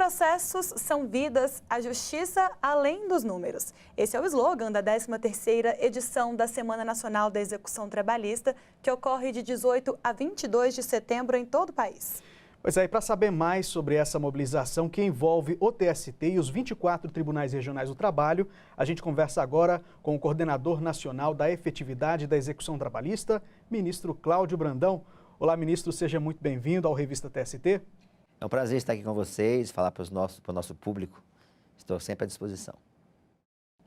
Processos são vidas, a justiça além dos números. Esse é o slogan da 13ª edição da Semana Nacional da Execução Trabalhista, que ocorre de 18 a 22 de setembro em todo o país. Pois é, e para saber mais sobre essa mobilização que envolve o TST e os 24 tribunais regionais do trabalho, a gente conversa agora com o coordenador nacional da efetividade da execução trabalhista, ministro Cláudio Brandão. Olá, ministro, seja muito bem-vindo ao Revista TST. É um prazer estar aqui com vocês, falar para o nosso público. Estou sempre à disposição.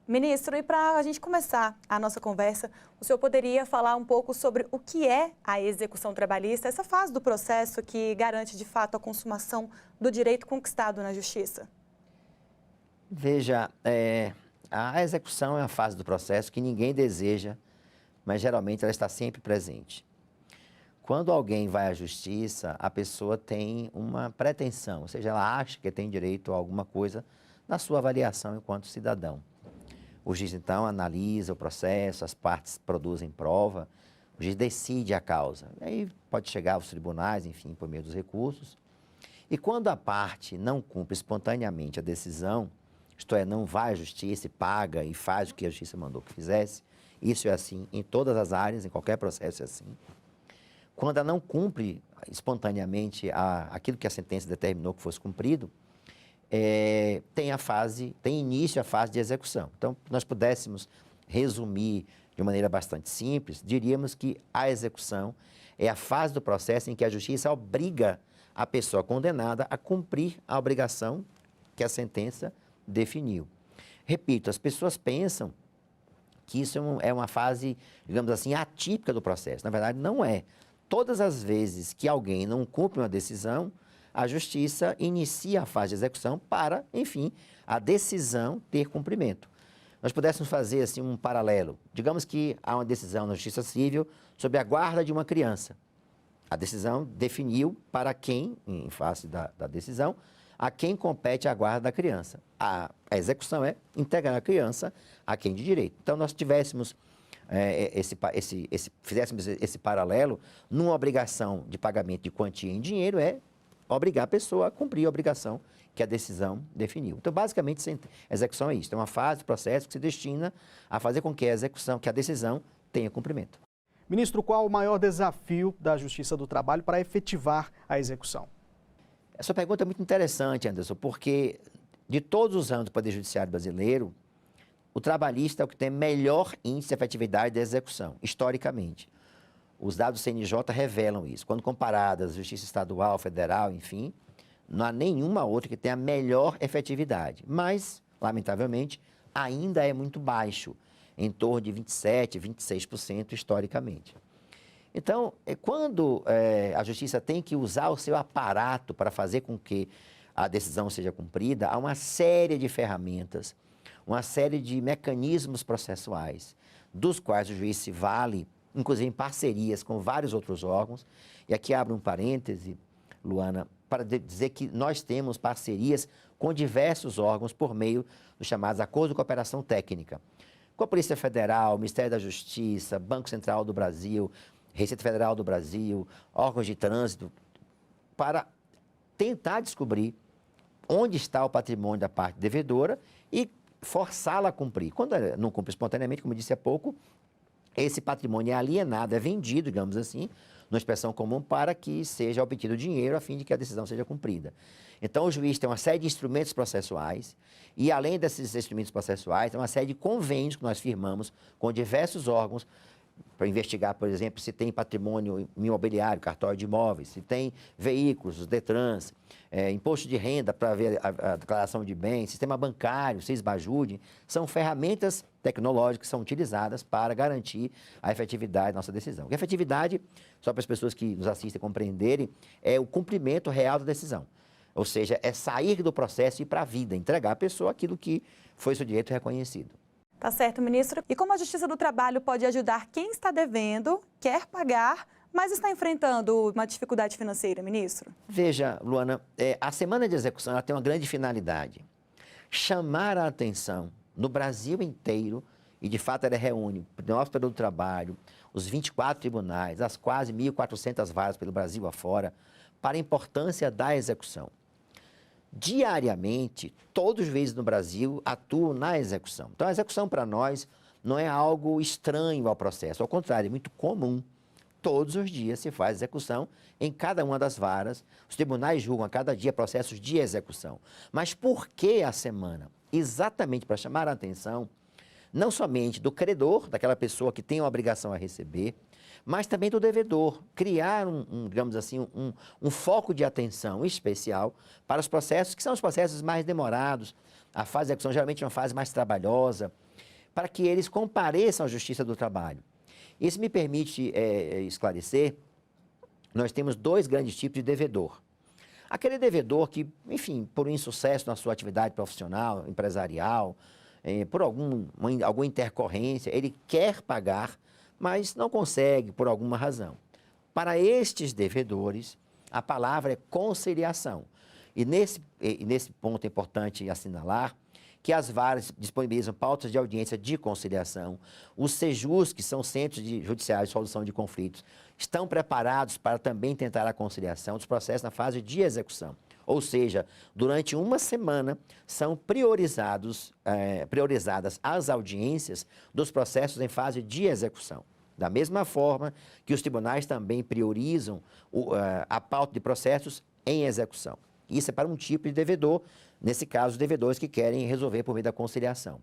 Ministro, e para a gente começar a nossa conversa, o senhor poderia falar um pouco sobre o que é a execução trabalhista, essa fase do processo que garante, de fato, a consumação do direito conquistado na Justiça? Veja, a execução é uma fase do processo que ninguém deseja, mas geralmente ela está sempre presente. Quando alguém vai à Justiça, a pessoa tem uma pretensão, ou seja, ela acha que tem direito a alguma coisa na sua avaliação enquanto cidadão. O juiz, então, analisa o processo, as partes produzem prova, o juiz decide a causa. Aí pode chegar aos tribunais, enfim, por meio dos recursos. E quando a parte não cumpre espontaneamente a decisão, isto é, não vai à Justiça e paga e faz o que a Justiça mandou que fizesse, isso é assim em todas as áreas, em qualquer processo é assim. Quando ela não cumpre espontaneamente aquilo que a sentença determinou que fosse cumprido, tem início a fase de execução. Então, se nós pudéssemos resumir de maneira bastante simples, diríamos que a execução é a fase do processo em que a Justiça obriga a pessoa condenada a cumprir a obrigação que a sentença definiu. Repito, as pessoas pensam que isso é uma fase, digamos assim, atípica do processo. Na verdade, não é. Todas as vezes que alguém não cumpre uma decisão, a Justiça inicia a fase de execução para, enfim, a decisão ter cumprimento. Nós pudéssemos fazer assim um paralelo. Digamos que há uma decisão na Justiça Civil sobre a guarda de uma criança. A decisão definiu para quem, em face da decisão, a quem compete a guarda da criança. A execução é integrar a criança a quem de direito. Então, nós tivéssemos fizéssemos esse paralelo, numa obrigação de pagamento de quantia em dinheiro, é obrigar a pessoa a cumprir a obrigação que a decisão definiu. Então, basicamente, a execução é isso. É uma fase do processo que se destina a fazer com que a decisão tenha cumprimento. Ministro, qual o maior desafio da Justiça do Trabalho para efetivar a execução? Essa pergunta é muito interessante, Anderson, porque de todos os anos do Poder Judiciário brasileiro, o trabalhista é o que tem melhor índice de efetividade da execução, historicamente. Os dados do CNJ revelam isso. Quando comparadas, Justiça Estadual, Federal, enfim, não há nenhuma outra que tenha melhor efetividade. Mas, lamentavelmente, ainda é muito baixo, em torno de 27%, 26% historicamente. Então, quando a Justiça tem que usar o seu aparato para fazer com que a decisão seja cumprida, há uma série de ferramentas, uma série de mecanismos processuais, dos quais o juiz se vale, inclusive em parcerias com vários outros órgãos. E aqui abro um parêntese, Luana, para dizer que nós temos parcerias com diversos órgãos por meio dos chamados acordos de cooperação técnica. Com a Polícia Federal, Ministério da Justiça, Banco Central do Brasil, Receita Federal do Brasil, órgãos de trânsito, para tentar descobrir onde está o patrimônio da parte devedora e forçá-la a cumprir. Quando ela não cumpre espontaneamente, como eu disse há pouco, esse patrimônio é alienado, é vendido, digamos assim, numa expressão comum, para que seja obtido dinheiro a fim de que a decisão seja cumprida. Então, o juiz tem uma série de instrumentos processuais e, além desses instrumentos processuais, tem uma série de convênios que nós firmamos com diversos órgãos para investigar, por exemplo, se tem patrimônio imobiliário, cartório de imóveis, se tem veículos, os DETRANS, imposto de renda para ver a declaração de bens, sistema bancário, Sisbajude, são ferramentas tecnológicas que são utilizadas para garantir a efetividade da nossa decisão. E a efetividade, só para as pessoas que nos assistem compreenderem, é o cumprimento real da decisão. Ou seja, é sair do processo e ir para a vida, entregar à pessoa aquilo que foi seu direito reconhecido. Tá certo, ministro. E como a Justiça do Trabalho pode ajudar quem está devendo, quer pagar, mas está enfrentando uma dificuldade financeira, ministro? Veja, Luana, a semana de execução ela tem uma grande finalidade. Chamar a atenção no Brasil inteiro, e de fato ela reúne o nosso Poder do Trabalho, os 24 tribunais, as quase 1.400 varas pelo Brasil afora, para a importância da execução. diariamente, todos os vezes no Brasil, atuam na execução. Então, a execução para nós não é algo estranho ao processo, ao contrário, é muito comum. Todos os dias se faz execução em cada uma das varas. Os tribunais julgam a cada dia processos de execução. Mas por que a semana? Exatamente para chamar a atenção, não somente do credor, daquela pessoa que tem a obrigação a receber, mas também do devedor. Criar digamos assim, um foco de atenção especial para os processos, que são os processos mais demorados. A fase de execução geralmente é uma fase mais trabalhosa, para que eles compareçam à Justiça do Trabalho. Isso me permite esclarecer, nós temos dois grandes tipos de devedor. Aquele devedor que, enfim, por um insucesso na sua atividade profissional, empresarial, por alguma intercorrência, ele quer pagar, mas não consegue por alguma razão. Para estes devedores, a palavra é conciliação. E nesse ponto é importante assinalar que as varas disponibilizam pautas de audiência de conciliação. Os CEJUs, que são Centros Judiciários de Solução de Conflitos, estão preparados para também tentar a conciliação dos processos na fase de execução. Ou seja, durante uma semana são priorizadas as audiências dos processos em fase de execução. Da mesma forma que os tribunais também priorizam a pauta de processos em execução. Isso é para um tipo de devedor, nesse caso, os devedores que querem resolver por meio da conciliação.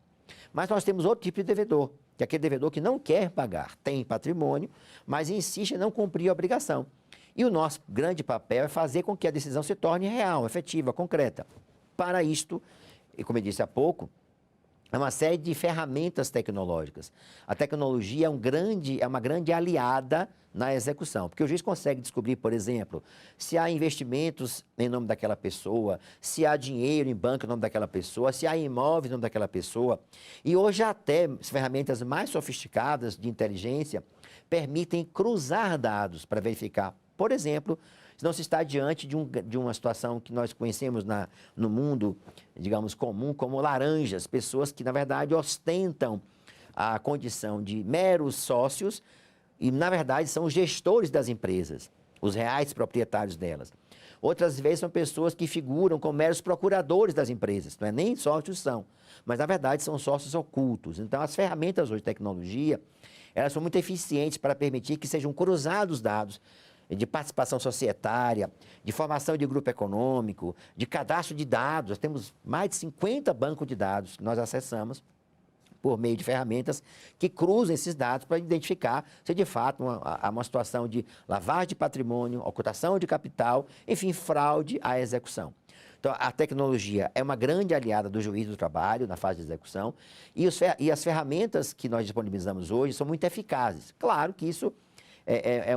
Mas nós temos outro tipo de devedor, que é aquele devedor que não quer pagar, tem patrimônio, mas insiste em não cumprir a obrigação. E o nosso grande papel é fazer com que a decisão se torne real, efetiva, concreta. Para isto, e como eu disse há pouco, é uma série de ferramentas tecnológicas. A tecnologia é uma grande aliada na execução, porque o juiz consegue descobrir, por exemplo, se há investimentos em nome daquela pessoa, se há dinheiro em banco em nome daquela pessoa, se há imóveis em nome daquela pessoa. E hoje até as ferramentas mais sofisticadas de inteligência permitem cruzar dados para verificar, por exemplo, se não se está diante de uma situação que nós conhecemos no mundo, digamos, comum, como laranjas, pessoas que, na verdade, ostentam a condição de meros sócios e, na verdade, são os gestores das empresas, os reais proprietários delas. Outras vezes são pessoas que figuram como meros procuradores das empresas, não é nem sócios são, mas, na verdade, são sócios ocultos. Então, as ferramentas hoje de tecnologia, elas são muito eficientes para permitir que sejam cruzados dados de participação societária, de formação de grupo econômico, de cadastro de dados. Nós temos mais de 50 bancos de dados que nós acessamos por meio de ferramentas que cruzam esses dados para identificar se de fato há uma situação de lavagem de patrimônio, ocultação de capital, enfim, fraude à execução. Então, a tecnologia é uma grande aliada do juiz do trabalho na fase de execução e as ferramentas que nós disponibilizamos hoje são muito eficazes. Claro que isso é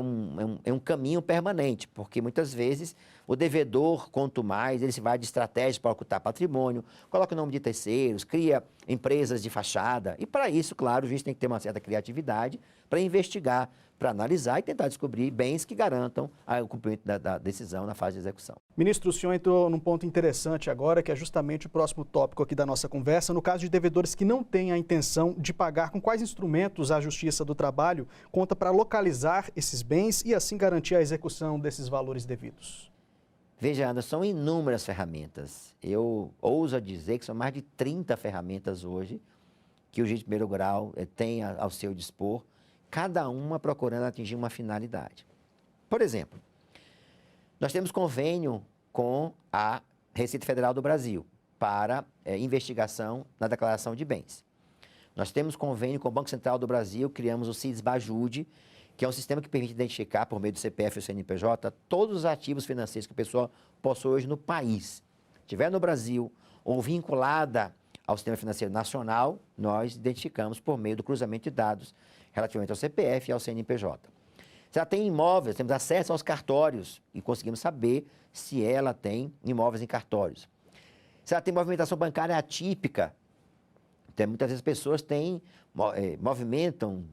um caminho permanente, porque muitas vezes o devedor, quanto mais, ele se vai de estratégias para ocultar patrimônio, coloca o nome de terceiros, cria empresas de fachada. E para isso, claro, o juiz tem que ter uma certa criatividade para investigar, para analisar e tentar descobrir bens que garantam o cumprimento da decisão na fase de execução. Ministro, o senhor entrou num ponto interessante agora, que é justamente o próximo tópico aqui da nossa conversa. No caso de devedores que não têm a intenção de pagar, com quais instrumentos a Justiça do Trabalho conta para localizar esses bens e assim garantir a execução desses valores devidos? Veja, Anderson, são inúmeras ferramentas. Eu ouso dizer que são mais de 30 ferramentas hoje que o juiz de primeiro grau tem ao seu dispor, cada uma procurando atingir uma finalidade. Por exemplo, nós temos convênio com a Receita Federal do Brasil para investigação na declaração de bens. Nós temos convênio com o Banco Central do Brasil, criamos o CIDS-Bajude, que é um sistema que permite identificar, por meio do CPF e o CNPJ, todos os ativos financeiros que a pessoa possui hoje no país. Se estiver no Brasil ou vinculada ao sistema financeiro nacional, nós identificamos por meio do cruzamento de dados relativamente ao CPF e ao CNPJ. Se ela tem imóveis, temos acesso aos cartórios e conseguimos saber se ela tem imóveis em cartórios. Se ela tem movimentação bancária atípica, então, muitas vezes as pessoas movimentam,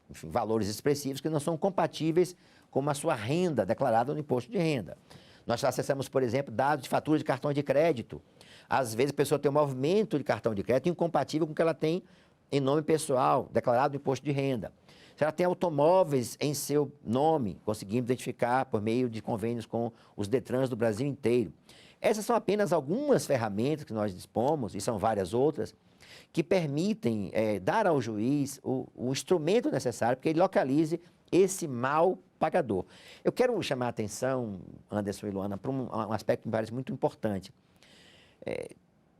enfim, valores expressivos que não são compatíveis com a sua renda declarada no imposto de renda. Nós acessamos, por exemplo, dados de fatura de cartão de crédito. Às vezes a pessoa tem um movimento de cartão de crédito incompatível com o que ela tem em nome pessoal, declarado no imposto de renda. Se ela tem automóveis em seu nome, conseguimos identificar por meio de convênios com os Detrans do Brasil inteiro. Essas são apenas algumas ferramentas que nós dispomos, e são várias outras, que permitem dar ao juiz o instrumento necessário para que ele localize esse mal pagador. Eu quero chamar a atenção, Anderson e Luana, para um aspecto que me parece muito importante.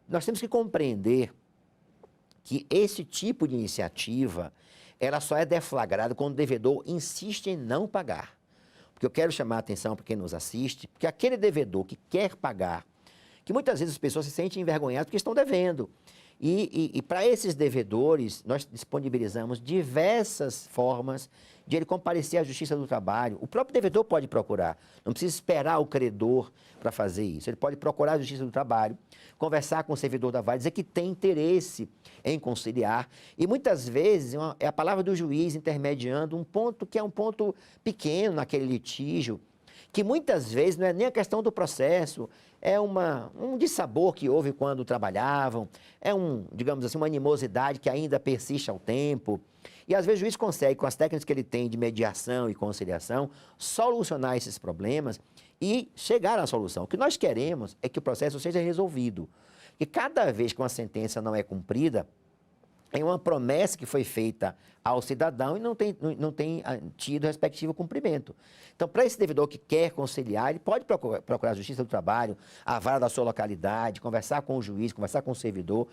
Nós temos que compreender que esse tipo de iniciativa, ela só é deflagrada quando o devedor insiste em não pagar. Porque eu quero chamar a atenção para quem nos assiste, porque aquele devedor que quer pagar, que muitas vezes as pessoas se sentem envergonhadas porque estão devendo. E para esses devedores, nós disponibilizamos diversas formas de ele comparecer à Justiça do Trabalho. O próprio devedor pode procurar, não precisa esperar o credor para fazer isso. Ele pode procurar a Justiça do Trabalho, conversar com o servidor da Vale, dizer que tem interesse em conciliar. E muitas vezes é a palavra do juiz intermediando um ponto que é um ponto pequeno naquele litígio, que muitas vezes não é nem a questão do processo, é um dissabor que houve quando trabalhavam, digamos assim, uma animosidade que ainda persiste ao tempo. E às vezes o juiz consegue, com as técnicas que ele tem de mediação e conciliação, solucionar esses problemas e chegar à solução. O que nós queremos é que o processo seja resolvido. E cada vez que uma sentença não é cumprida, é uma promessa que foi feita ao cidadão e não tem tido respectivo cumprimento. Então, para esse devedor que quer conciliar, ele pode procurar a Justiça do Trabalho, a vara da sua localidade, conversar com o juiz, conversar com o servidor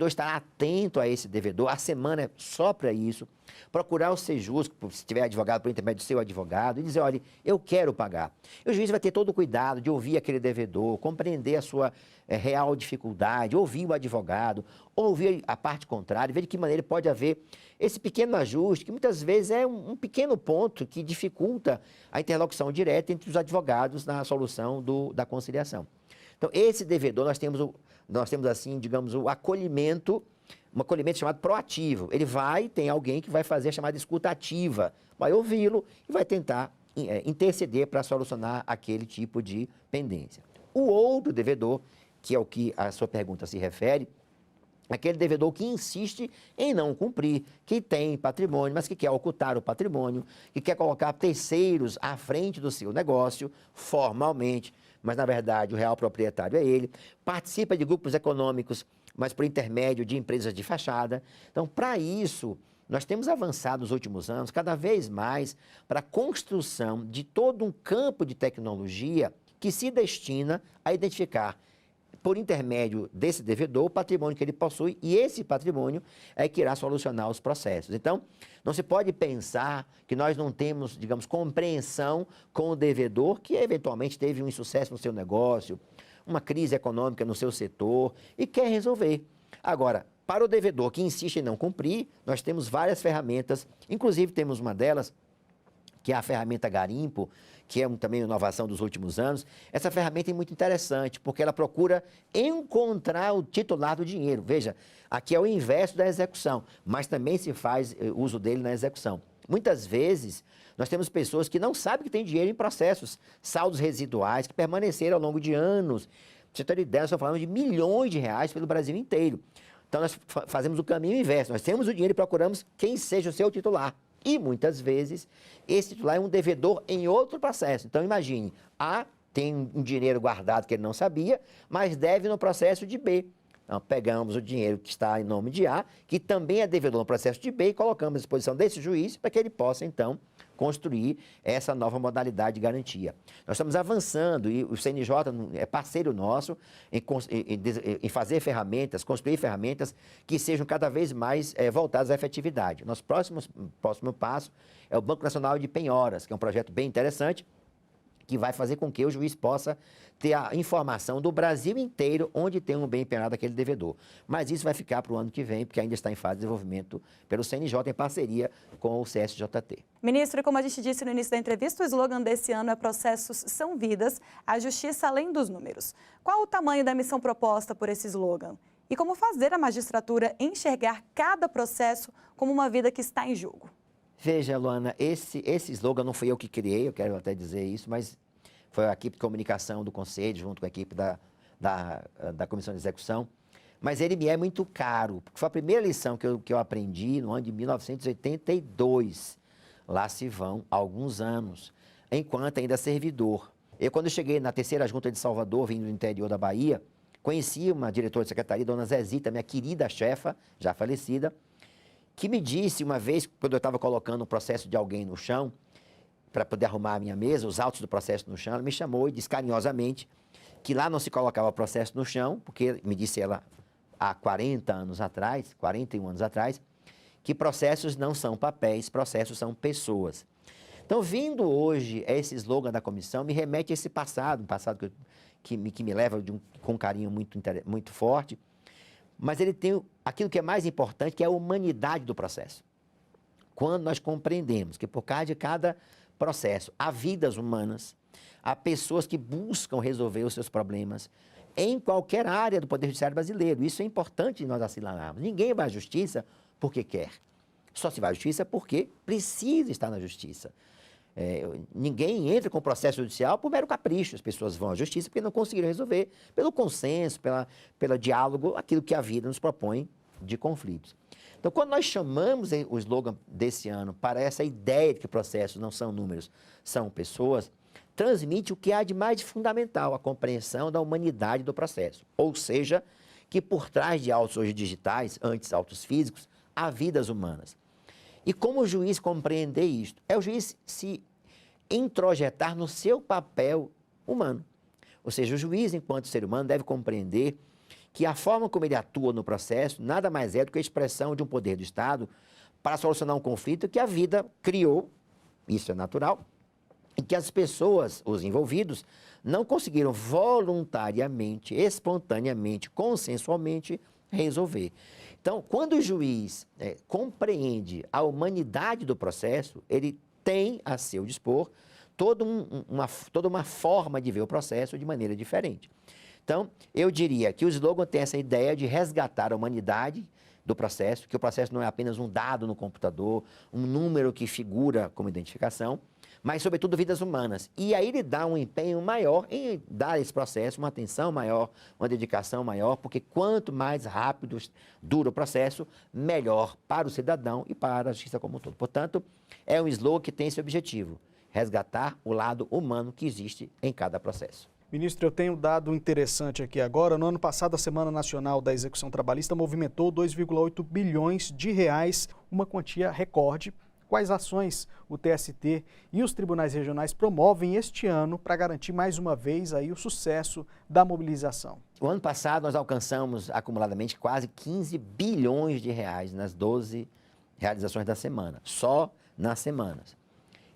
estará atento a esse devedor, a semana é só para isso, procurar o Sejus, se tiver advogado, por intermédio do seu advogado, e dizer, olha, eu quero pagar. E o juiz vai ter todo o cuidado de ouvir aquele devedor, compreender a sua real dificuldade, ouvir o advogado, ouvir a parte contrária, ver de que maneira pode haver esse pequeno ajuste, que muitas vezes é um pequeno ponto que dificulta a interlocução direta entre os advogados na solução da conciliação. Então, esse devedor, nós temos assim, digamos, um acolhimento chamado proativo. Ele tem alguém que vai fazer a chamada escuta ativa, vai ouvi-lo e vai tentar interceder para solucionar aquele tipo de pendência. O outro devedor, que é o que a sua pergunta se refere, aquele devedor que insiste em não cumprir, que tem patrimônio, mas que quer ocultar o patrimônio, que quer colocar terceiros à frente do seu negócio, formalmente, mas na verdade o real proprietário é ele, participa de grupos econômicos, mas por intermédio de empresas de fachada. Então, para isso, nós temos avançado nos últimos anos cada vez mais para a construção de todo um campo de tecnologia que se destina a identificar, por intermédio desse devedor, o patrimônio que ele possui, e esse patrimônio é que irá solucionar os processos. Então, não se pode pensar que nós não temos, digamos, compreensão com o devedor que eventualmente teve um insucesso no seu negócio, uma crise econômica no seu setor e quer resolver. Agora, para o devedor que insiste em não cumprir, nós temos várias ferramentas, inclusive temos uma delas, que é a ferramenta Garimpo, que é também uma inovação dos últimos anos. Essa ferramenta é muito interessante, porque ela procura encontrar o titular do dinheiro. Veja, aqui é o inverso da execução, mas também se faz uso dele na execução. Muitas vezes, nós temos pessoas que não sabem que tem dinheiro em processos, saldos residuais, que permaneceram ao longo de anos. Pra você ter ideia, nós estamos falando de milhões de reais pelo Brasil inteiro. Então, nós fazemos o caminho inverso. Nós temos o dinheiro e procuramos quem seja o seu titular. E, muitas vezes, esse titular é um devedor em outro processo. Então, imagine, A tem um dinheiro guardado que ele não sabia, mas deve no processo de B. Então, pegamos o dinheiro que está em nome de A, que também é devedor no processo de B, e colocamos à disposição desse juiz para que ele possa, então, construir essa nova modalidade de garantia. Nós estamos avançando e o CNJ é parceiro nosso em fazer ferramentas, construir ferramentas que sejam cada vez mais voltadas à efetividade. Nosso próximo passo é o Banco Nacional de Penhoras, que é um projeto bem interessante, que vai fazer com que o juiz possa ter a informação do Brasil inteiro onde tem um bem penhorado daquele devedor. Mas isso vai ficar para o ano que vem, porque ainda está em fase de desenvolvimento pelo CNJ em parceria com o CSJT. Ministro, e como a gente disse no início da entrevista, o slogan desse ano é Processos são vidas, a justiça além dos números. Qual o tamanho da missão proposta por esse slogan? E como fazer a magistratura enxergar cada processo como uma vida que está em jogo? Veja, Luana, esse slogan não fui eu que criei, eu quero até dizer isso, mas foi a equipe de comunicação do Conselho, junto com a equipe da Comissão de Execução. Mas ele me é muito caro, porque foi a primeira lição que eu aprendi no ano de 1982. Lá se vão alguns anos, enquanto ainda servidor. Quando eu cheguei na terceira junta de Salvador, vindo do interior da Bahia, conheci uma diretora de secretaria, dona Zezita, minha querida chefa, já falecida, que me disse uma vez, quando eu estava colocando o processo de alguém no chão, para poder arrumar a minha mesa, os autos do processo no chão, ela me chamou e disse carinhosamente que lá não se colocava processo no chão, porque, me disse ela, há 40 anos atrás, 41 anos atrás, que processos não são papéis, processos são pessoas. Então, vindo hoje esse slogan da comissão, me remete a esse passado, um passado que me leva com um carinho muito forte, mas ele tem aquilo que é mais importante, que é a humanidade do processo. Quando nós compreendemos que por causa de cada processo há vidas humanas, há pessoas que buscam resolver os seus problemas em qualquer área do Poder Judiciário brasileiro. Isso é importante nós assinalarmos. Ninguém vai à justiça porque quer. Só se vai à justiça porque precisa estar na justiça. Ninguém entra com o processo judicial por mero capricho. As pessoas vão à justiça porque não conseguiram resolver pelo consenso, pelo diálogo, aquilo que a vida nos propõe de conflitos. Então, quando nós chamamos o slogan desse ano para essa ideia de que processos não são números, são pessoas, transmite o que há de mais fundamental, a compreensão da humanidade do processo. Ou seja, que por trás de autos hoje digitais, antes autos físicos, há vidas humanas. E como o juiz compreender isto? É o juiz se introjetar no seu papel humano. Ou seja, o juiz, enquanto ser humano, deve compreender que a forma como ele atua no processo nada mais é do que a expressão de um poder do Estado para solucionar um conflito que a vida criou, isso é natural, e que as pessoas, os envolvidos, não conseguiram voluntariamente, espontaneamente, consensualmente resolver. Então, quando o juiz compreende a humanidade do processo, ele tem a seu dispor toda uma forma de ver o processo de maneira diferente. Então, eu diria que o slogan tem essa ideia de resgatar a humanidade do processo, que o processo não é apenas um dado no computador, um número que figura como identificação, mas, sobretudo, vidas humanas. E aí ele dá um empenho maior em dar a esse processo uma atenção maior, uma dedicação maior, porque quanto mais rápido dura o processo, melhor para o cidadão e para a justiça como um todo. Portanto, é um slogan que tem esse objetivo, resgatar o lado humano que existe em cada processo. Ministro, eu tenho um dado interessante aqui agora. No ano passado, a Semana Nacional da Execução Trabalhista movimentou 2,8 bilhões de reais, uma quantia recorde. Quais ações o TST e os tribunais regionais promovem este ano para garantir mais uma vez aí o sucesso da mobilização? O ano passado nós alcançamos acumuladamente quase 15 bilhões de reais nas 12 realizações da semana, só nas semanas.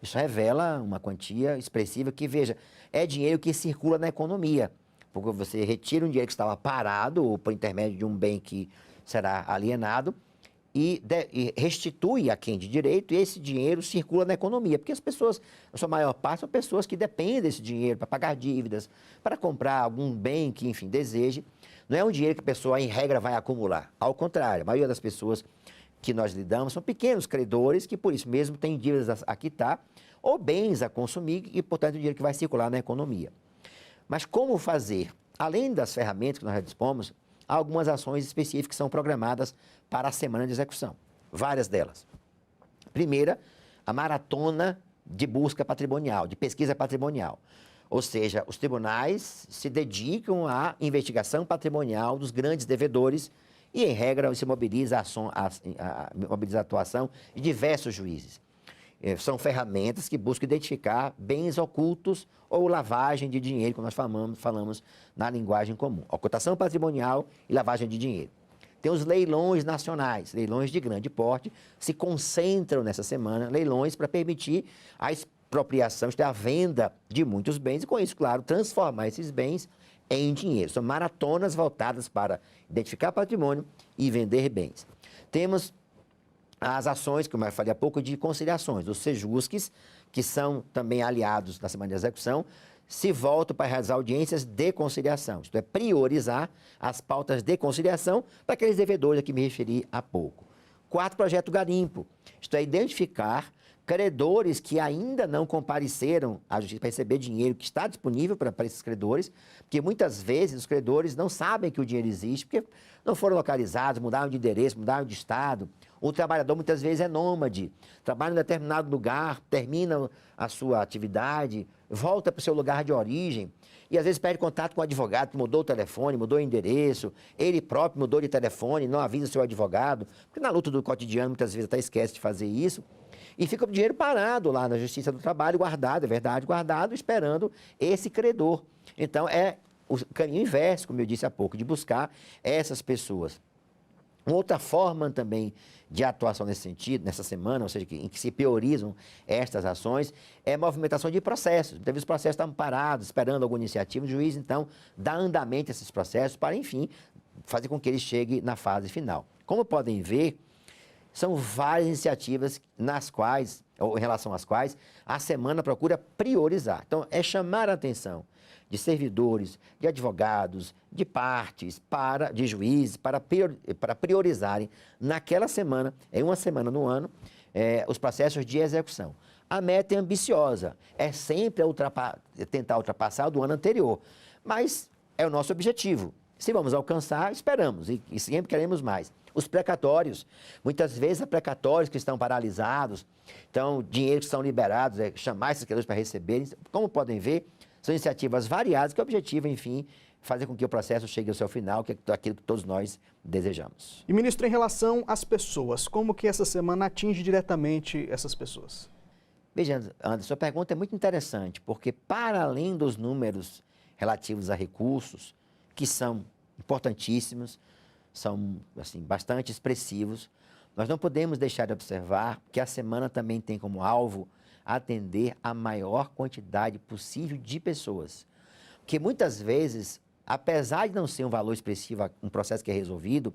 Isso revela uma quantia expressiva que, veja, é dinheiro que circula na economia, porque você retira um dinheiro que estava parado ou por intermédio de um bem que será alienado e restitui a quem de direito, e esse dinheiro circula na economia, porque as pessoas, a sua maior parte, são pessoas que dependem desse dinheiro para pagar dívidas, para comprar algum bem que, enfim, deseje. Não é um dinheiro que a pessoa, em regra, vai acumular. Ao contrário, a maioria das pessoas que nós lidamos são pequenos credores que, por isso mesmo, têm dívidas a quitar ou bens a consumir e, portanto, o dinheiro que vai circular na economia. Mas como fazer? Além das ferramentas que nós já dispomos, há algumas ações específicas que são programadas para a semana de execução, várias delas. Primeira, a maratona de busca patrimonial, de pesquisa patrimonial. Ou seja, os tribunais se dedicam à investigação patrimonial dos grandes devedores e, em regra, se mobiliza a atuação de diversos juízes. São ferramentas que buscam identificar bens ocultos ou lavagem de dinheiro, como nós falamos na linguagem comum. Ocultação patrimonial e lavagem de dinheiro. Tem os leilões nacionais, leilões de grande porte, se concentram nessa semana, leilões para permitir a expropriação, isto é, a venda de muitos bens e, com isso, claro, transformar esses bens em dinheiro. São maratonas voltadas para identificar patrimônio e vender bens. Temos as ações, como eu falei há pouco, de conciliações, os sejusques, que são também aliados da semana de execução, se voltam para realizar audiências de conciliação, isto é, priorizar as pautas de conciliação para aqueles devedores a que me referi há pouco. Quarto, projeto garimpo, isto é, identificar credores que ainda não compareceram à justiça para receber dinheiro que está disponível para esses credores, porque muitas vezes os credores não sabem que o dinheiro existe, porque não foram localizados, mudaram de endereço, mudaram de estado. O trabalhador muitas vezes é nômade, trabalha em um determinado lugar, termina a sua atividade, volta para o seu lugar de origem e às vezes perde contato com o advogado que mudou o telefone, mudou o endereço, ele próprio mudou de telefone, não avisa o seu advogado, porque na luta do cotidiano muitas vezes até esquece de fazer isso. E fica o dinheiro parado lá na Justiça do Trabalho, guardado, é verdade, guardado, esperando esse credor. Então, é o caminho inverso, como eu disse há pouco, de buscar essas pessoas. Uma outra forma também de atuação nesse sentido, nessa semana, ou seja, em que se priorizam estas ações, é a movimentação de processos. Muitas vezes os processos estavam parados, esperando alguma iniciativa, o juiz, então, dá andamento a esses processos para, enfim, fazer com que eles cheguem na fase final. Como podem ver, são várias iniciativas nas quais, ou em relação às quais, a semana procura priorizar. Então, é chamar a atenção de servidores, de advogados, de partes, de juízes, para priorizarem naquela semana, em uma semana no ano, os processos de execução. A meta é ambiciosa, é sempre tentar ultrapassar do ano anterior, mas é o nosso objetivo. Se vamos alcançar, esperamos e sempre queremos mais. Os precatórios, muitas vezes há precatórios que estão paralisados, então dinheiros que são liberados, chamar esses credores para receberem. Como podem ver, são iniciativas variadas que o objetivo, enfim, fazer com que o processo chegue ao seu final, que é aquilo que todos nós desejamos. E, ministro, em relação às pessoas, como que essa semana atinge diretamente essas pessoas? Veja, Anderson, sua pergunta é muito interessante, porque para além dos números relativos a recursos, que são importantíssimos, são assim, bastante expressivos, nós não podemos deixar de observar que a semana também tem como alvo atender a maior quantidade possível de pessoas. Porque muitas vezes, apesar de não ser um valor expressivo, um processo que é resolvido,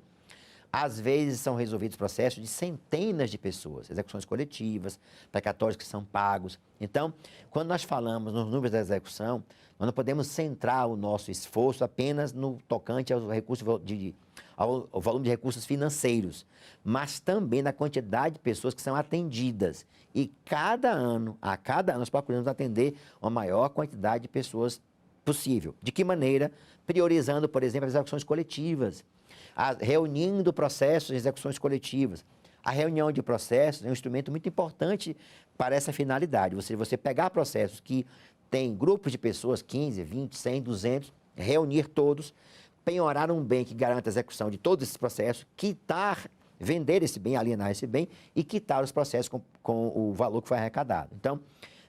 às vezes são resolvidos processos de centenas de pessoas, execuções coletivas, precatórios que são pagos. Então, quando nós falamos nos números da execução, nós não podemos centrar o nosso esforço apenas no tocante ao volume de recursos financeiros, mas também na quantidade de pessoas que são atendidas. E a cada ano, nós procuramos atender uma maior quantidade de pessoas possível. De que maneira? Priorizando, por exemplo, as execuções coletivas, reunindo processos de execuções coletivas. A reunião de processos é um instrumento muito importante para essa finalidade. Você pegar processos que têm grupos de pessoas, 15, 20, 100, 200, reunir todos, penhorar um bem que garanta a execução de todos esses processos, vender esse bem, alienar esse bem e quitar os processos com o valor que foi arrecadado. Então,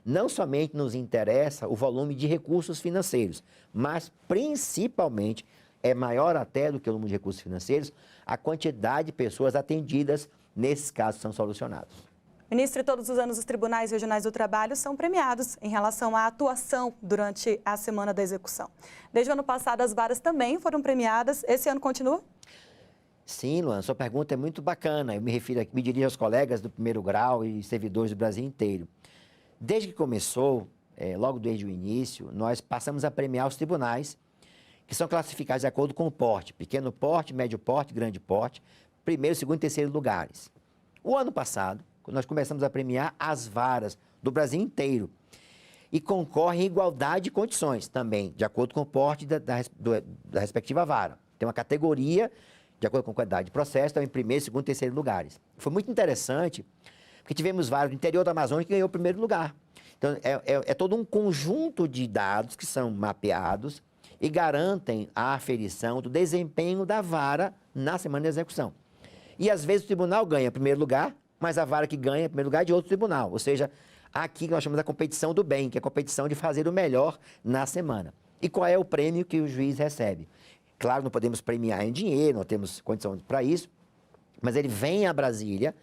não somente nos interessa o volume de recursos financeiros, mas principalmente, é maior até do que o número de recursos financeiros, a quantidade de pessoas atendidas nesses casos são solucionados. Ministro, todos os anos os tribunais regionais do trabalho são premiados em relação à atuação durante a semana da execução. Desde o ano passado, as varas também foram premiadas. Esse ano continua? Sim, Luan, sua pergunta é muito bacana. Eu me dirijo aos colegas do primeiro grau e servidores do Brasil inteiro. Desde que começou, logo desde o início, nós passamos a premiar os tribunais que são classificados de acordo com o porte, pequeno porte, médio porte, grande porte, primeiro, segundo e terceiro lugares. O ano passado, nós começamos a premiar as varas do Brasil inteiro e concorre em igualdade de condições também, de acordo com o porte da respectiva vara. Tem uma categoria, de acordo com a quantidade de processo, então em primeiro, segundo e terceiro lugares. Foi muito interessante, porque tivemos varas do interior da Amazônia que ganhou o primeiro lugar. Então, é todo um conjunto de dados que são mapeados e garantem a aferição do desempenho da vara na semana de execução. E, às vezes, o tribunal ganha primeiro lugar, mas a vara que ganha primeiro lugar é de outro tribunal. Ou seja, aqui nós chamamos a competição do bem, que é a competição de fazer o melhor na semana. E qual é o prêmio que o juiz recebe? Claro, não podemos premiar em dinheiro, não temos condição para isso, mas ele vem a Brasília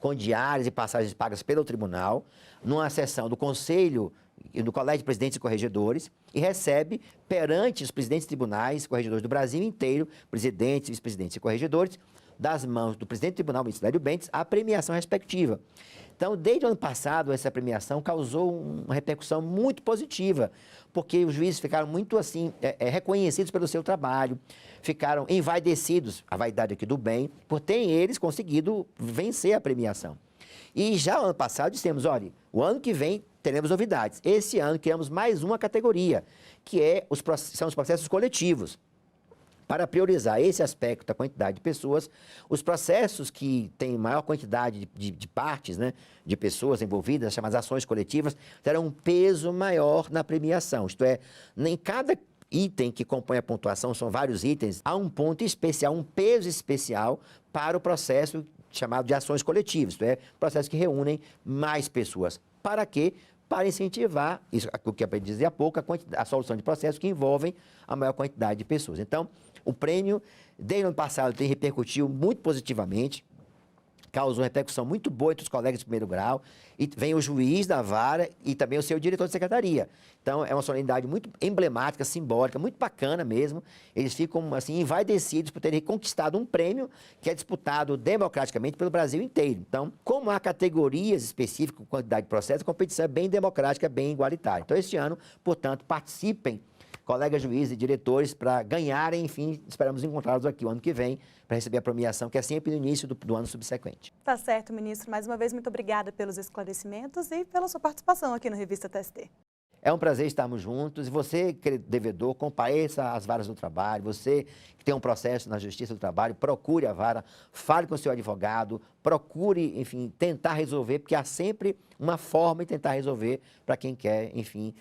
com diárias e passagens pagas pelo tribunal, numa sessão do Conselho e do Colégio de Presidentes e Corregedores, e recebe perante os presidentes de tribunais e corregedores do Brasil inteiro, presidentes, vice-presidentes e corregedores, das mãos do presidente do tribunal, ministro Lério Bentes, a premiação respectiva. Então, desde o ano passado, essa premiação causou uma repercussão muito positiva, porque os juízes ficaram muito assim, reconhecidos pelo seu trabalho, ficaram envaidecidos, a vaidade aqui do bem, por terem eles conseguido vencer a premiação. E já ano passado dissemos, olha, o ano que vem teremos novidades. Esse ano criamos mais uma categoria, que são os processos coletivos. Para priorizar esse aspecto da quantidade de pessoas, os processos que têm maior quantidade de partes, né, de pessoas envolvidas, as chamadas ações coletivas, terão um peso maior na premiação. Isto é, em cada item que compõe a pontuação, são vários itens, há um ponto especial, um peso especial para o processo chamado de ações coletivas, isto é, processos que reúnem mais pessoas. Para quê? Para incentivar, isso o que eu aprendi dizer há pouco, a solução de processos que envolvem a maior quantidade de pessoas. Então, o prêmio, desde o ano passado, repercutiu muito positivamente, causou uma repercussão muito boa entre os colegas de primeiro grau, e vem o juiz da vara e também o seu diretor de secretaria. Então, é uma solenidade muito emblemática, simbólica, muito bacana mesmo. Eles ficam, assim, envaidecidos por terem conquistado um prêmio que é disputado democraticamente pelo Brasil inteiro. Então, como há categorias específicas com quantidade de processos, a competição é bem democrática, bem igualitária. Então, este ano, portanto, participem, colegas juízes e diretores, para ganharem, enfim, esperamos encontrá-los aqui o ano que vem para receber a premiação, que é sempre no início do ano subsequente. Tá certo, ministro. Mais uma vez, muito obrigada pelos esclarecimentos e pela sua participação aqui no Revista TST. É um prazer estarmos juntos e você, querido devedor, compareça às varas do trabalho. Você que tem um processo na Justiça do Trabalho, procure a vara, fale com o seu advogado, procure, enfim, tentar resolver, porque há sempre uma forma de tentar resolver para quem quer, enfim,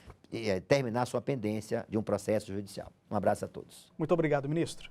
terminar sua pendência de um processo judicial. Um abraço a todos. Muito obrigado, ministro.